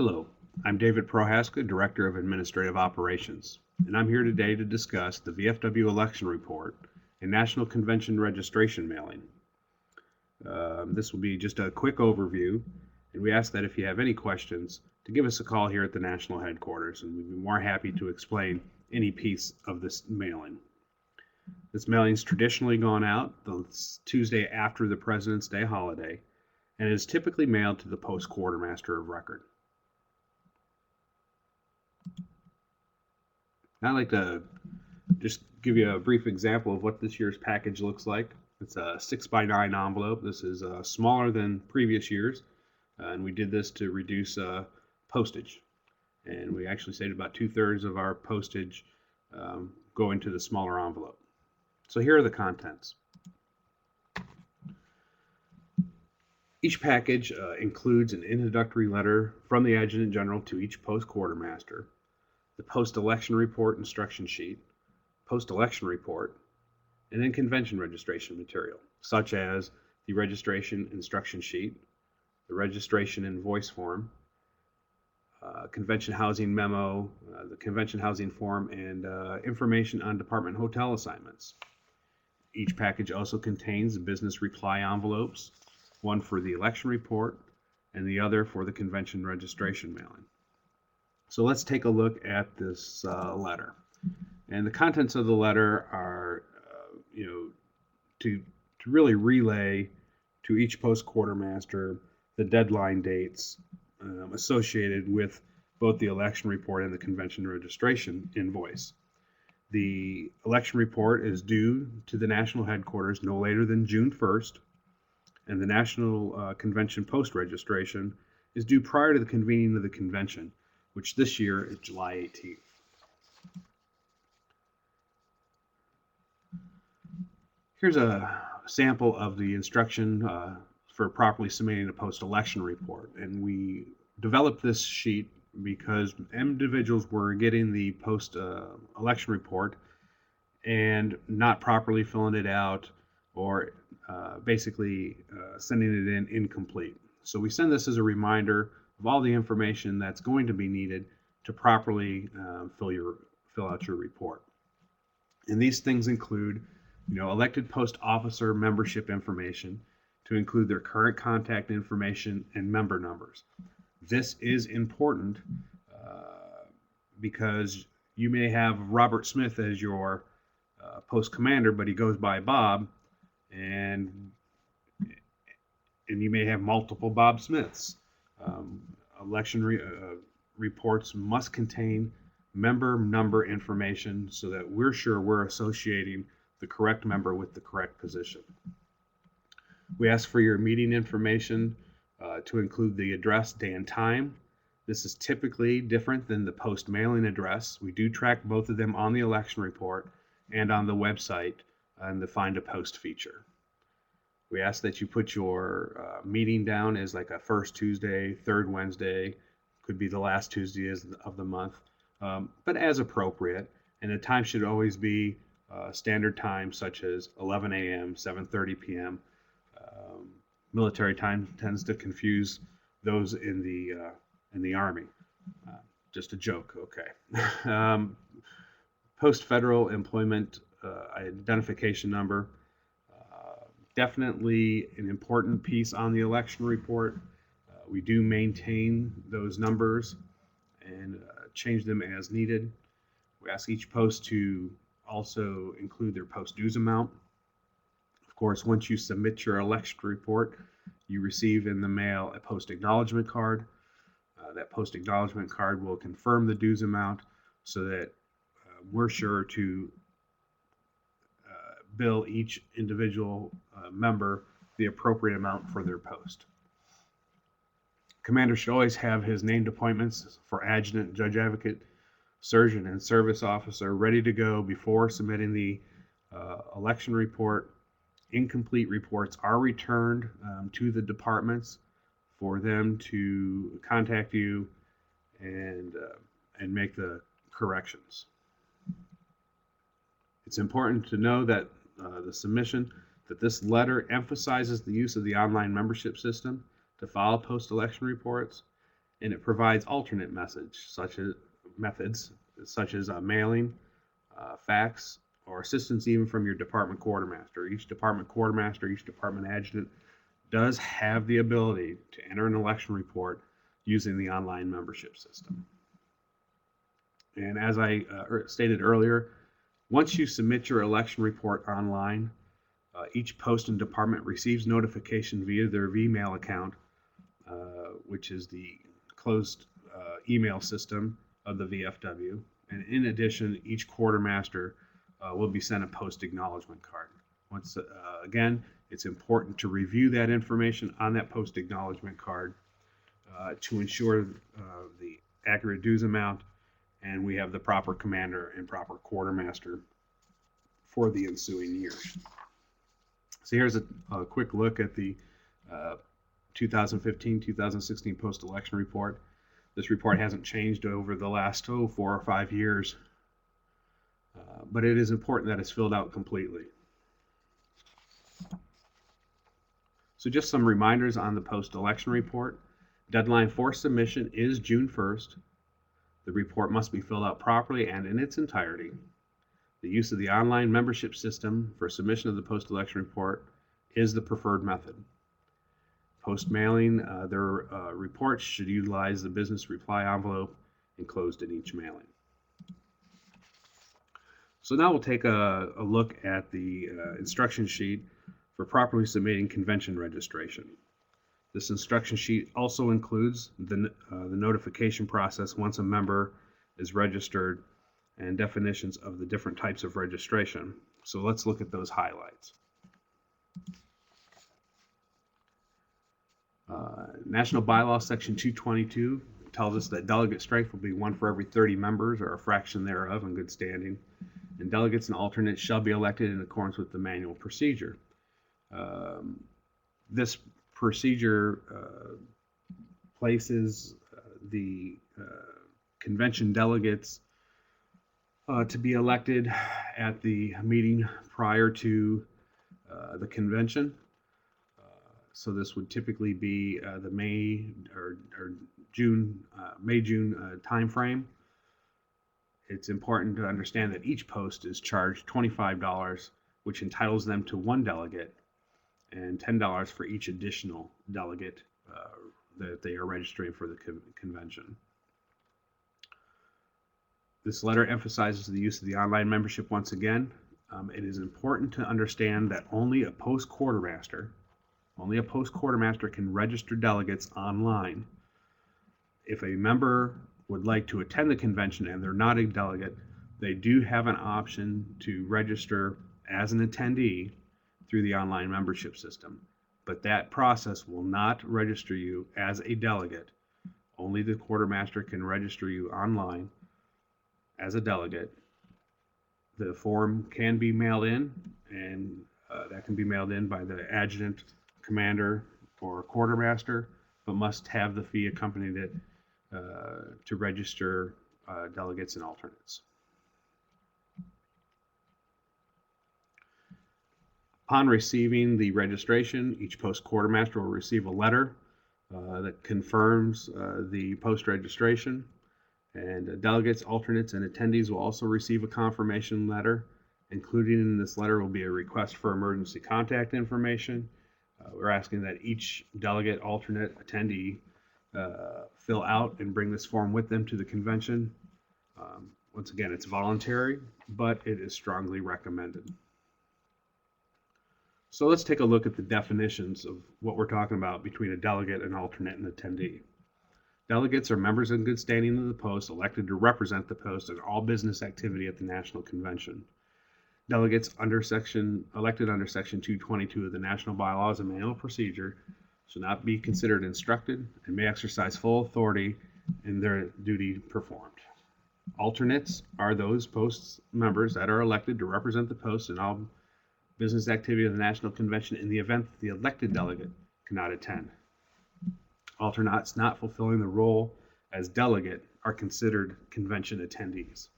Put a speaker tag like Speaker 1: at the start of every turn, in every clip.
Speaker 1: Hello, I'm David Prohaska, Director of Administrative Operations, and I'm here today to discuss the VFW election report and National Convention registration mailing. This will be just a quick overview, and we ask that if you have any questions, to give us a call here at the national headquarters, and we'd be more happy to explain any piece of this mailing. This mailing's traditionally gone out the Tuesday after the President's Day holiday, and is typically mailed to the Post Quartermaster of Record. I'd like to just give you a brief example of what this year's package looks like. It's a 6x9 envelope. This is smaller than previous years, and we did this to reduce postage. And we actually saved about 2/3 of our postage go into the smaller envelope. So here are the contents. Each package includes an introductory letter from the Adjutant General to each Post Quartermaster, the post-election report instruction sheet, post-election report, and then convention registration material, such as the registration instruction sheet, the registration invoice form, convention housing memo, the convention housing form, and information on department hotel assignments. Each package also contains business reply envelopes, one for the election report and the other for the convention registration mailing. So let's take a look at this letter. And the contents of the letter are, to really relay to each post quartermaster the deadline dates associated with both the election report and the convention registration invoice. The election report is due to the national headquarters no later than June 1st, and the National Convention post registration is due prior to the convening of the convention, which this year is July 18th. Here's a sample of the instruction for properly submitting a post-election report. And we developed this sheet because individuals were getting the post-election report and not properly filling it out, or basically sending it in incomplete. So we send this as a reminder of all the information that's going to be needed to properly fill out your report. And these things include, elected post officer membership information, to include their current contact information and member numbers. This is important because you may have Robert Smith as your post commander, but he goes by Bob, and you may have multiple Bob Smiths. Election reports must contain member number information so that we're sure we're associating the correct member with the correct position. We ask for your meeting information to include the address, day, and time. This is typically different than the post mailing address. We do track both of them on the election report and on the website and the Find a Post feature. We ask that you put your meeting down as like a first Tuesday, third Wednesday, could be the last Tuesday of the month, but as appropriate. And the time should always be standard time, such as 11 a.m., 7:30 p.m. Military time tends to confuse those in the Army. Just a joke, okay. Post-federal employment identification number. Definitely an important piece on the election report. We do maintain those numbers and change them as needed. We ask each post to also include their post dues amount. Of course, once you submit your election report, you receive in the mail a post acknowledgement card. That post acknowledgement card will confirm the dues amount so that we're sure to bill each individual member the appropriate amount for their post. Commander should always have his named appointments for adjutant, judge advocate, surgeon, and service officer ready to go before submitting the election report. Incomplete reports are returned to the departments for them to contact you and make the corrections. It's important to know that the submission that this letter emphasizes the use of the online membership system to file post-election reports, and it provides alternate methods such as mailing, fax, or assistance even from your department quartermaster. Each department quartermaster, each department adjutant does have the ability to enter an election report using the online membership system. And as I stated earlier, once you submit your election report online, each post and department receives notification via their vMail account, which is the closed email system of the VFW. And in addition, each quartermaster will be sent a post acknowledgement card. Once again, it's important to review that information on that post acknowledgement card to ensure the accurate dues amount, and we have the proper commander and proper quartermaster for the ensuing year. So here's a quick look at the 2015-2016 post-election report. This report hasn't changed over the last 4 or 5 years, but it is important that it's filled out completely. So just some reminders on the post-election report. Deadline for submission is June 1st. The report must be filled out properly and in its entirety. The use of the online membership system for submission of the post-election report is the preferred method. Post-mailing their reports should utilize the business reply envelope enclosed in each mailing. So now we'll take a look at the instruction sheet for properly submitting convention registration. This instruction sheet also includes the notification process once a member is registered and definitions of the different types of registration. So let's look at those highlights. National Bylaw Section 222 tells us that delegate strength will be 1 for every 30 members or a fraction thereof in good standing, and delegates and alternates shall be elected in accordance with the manual procedure. This procedure places the convention delegates to be elected at the meeting prior to the convention. So this would typically be the May or June time frame. It's important to understand that each post is charged $25, which entitles them to 1 delegate, and $10 for each additional delegate that they are registering for the convention. This letter emphasizes the use of the online membership once again. It is important to understand that only a post quartermaster can register delegates online. If a member would like to attend the convention and they're not a delegate, they do have an option to register as an attendee through the online membership system. But that process will not register you as a delegate. Only the quartermaster can register you online as a delegate. The form can be mailed in, and that can be mailed in by the adjutant, commander, or quartermaster, but must have the fee accompanied it to register delegates and alternates. Upon receiving the registration, each post quartermaster will receive a letter that confirms the post registration, and delegates, alternates, and attendees will also receive a confirmation letter. Included in this letter will be a request for emergency contact information. We're asking that each delegate, alternate, attendee fill out and bring this form with them to the convention. Once again, it's voluntary, but it is strongly recommended. So let's take a look at the definitions of what we're talking about between a delegate, an alternate, and attendee. Delegates are members in good standing of the post, elected to represent the post in all business activity at the National Convention. Delegates elected under Section 222 of the National Bylaws and Manual Procedure should not be considered instructed and may exercise full authority in their duty performed. Alternates are those post members that are elected to represent the post in all business activity of the National Convention in the event that the elected delegate cannot attend. Alternates not fulfilling the role as delegate are considered convention attendees.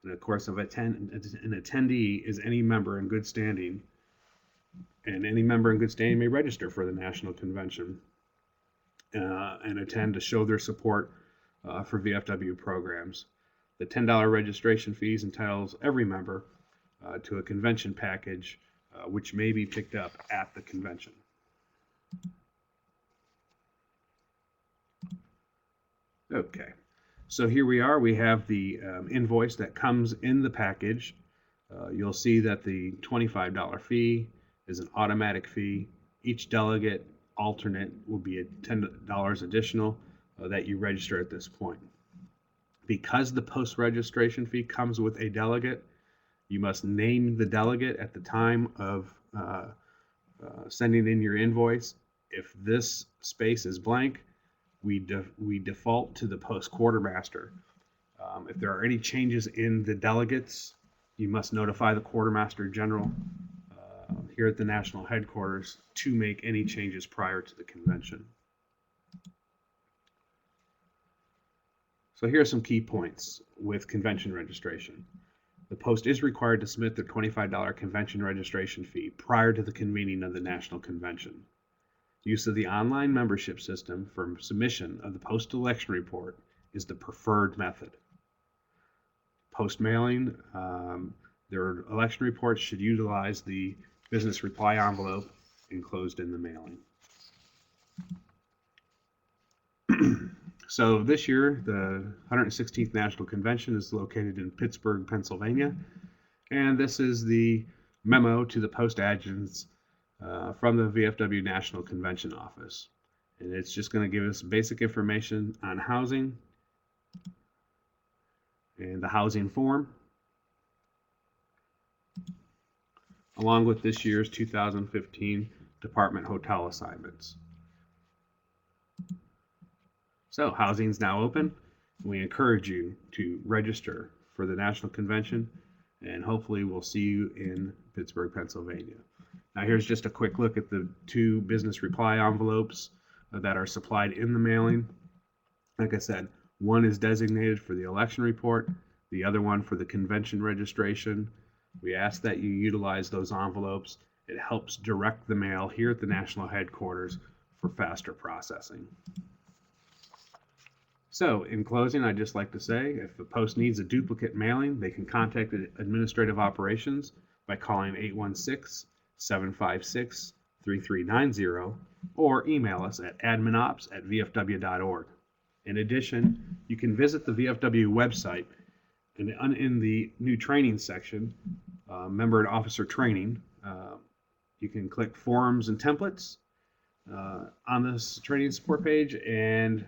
Speaker 1: And of course, an attendee is any member in good standing, and any member in good standing may register for the National Convention. and attend to show their support for VFW programs. The $10 registration fees entitles every member to a convention package, which may be picked up at the convention. Okay, so here we are. We have the invoice that comes in the package. You'll see that the $25 fee is an automatic fee. Each delegate alternate will be at $10 additional that you register at this point. Because the post-registration fee comes with a delegate, you must name the delegate at the time of sending in your invoice. If this space is blank, we default to the post quartermaster. If there are any changes in the delegates, you must notify the quartermaster general here at the national headquarters to make any changes prior to the convention. So here are some key points with convention registration. The post is required to submit the $25 convention registration fee prior to the convening of the national convention. Use of the online membership system for submission of the post election report is the preferred method. Post mailing, their election reports should utilize the business reply envelope enclosed in the mailing. So this year, the 116th National Convention is located in Pittsburgh, Pennsylvania, and this is the memo to the post agents from the VFW National Convention Office. And it's just going to give us basic information on housing and the housing form, along with this year's 2015 department hotel assignments. So housing is now open. We encourage you to register for the National Convention, and hopefully we'll see you in Pittsburgh, Pennsylvania. Now here's just a quick look at the two business reply envelopes that are supplied in the mailing. Like I said, one is designated for the election report, the other one for the convention registration. We ask that you utilize those envelopes. It helps direct the mail here at the national headquarters for faster processing. So in closing, I'd just like to say, if the post needs a duplicate mailing, they can contact Administrative Operations by calling 816-756-3390 or email us at adminops@vfw.org. In addition, you can visit the VFW website, and in the new training section, member and officer training, you can click forms and templates on this training support page, and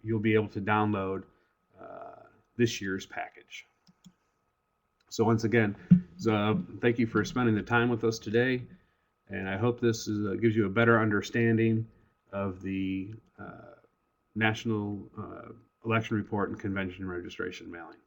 Speaker 1: you'll be able to download this year's package. So once again, thank you for spending the time with us today, and I hope this gives you a better understanding of the National Election Report and Convention Registration Mailing.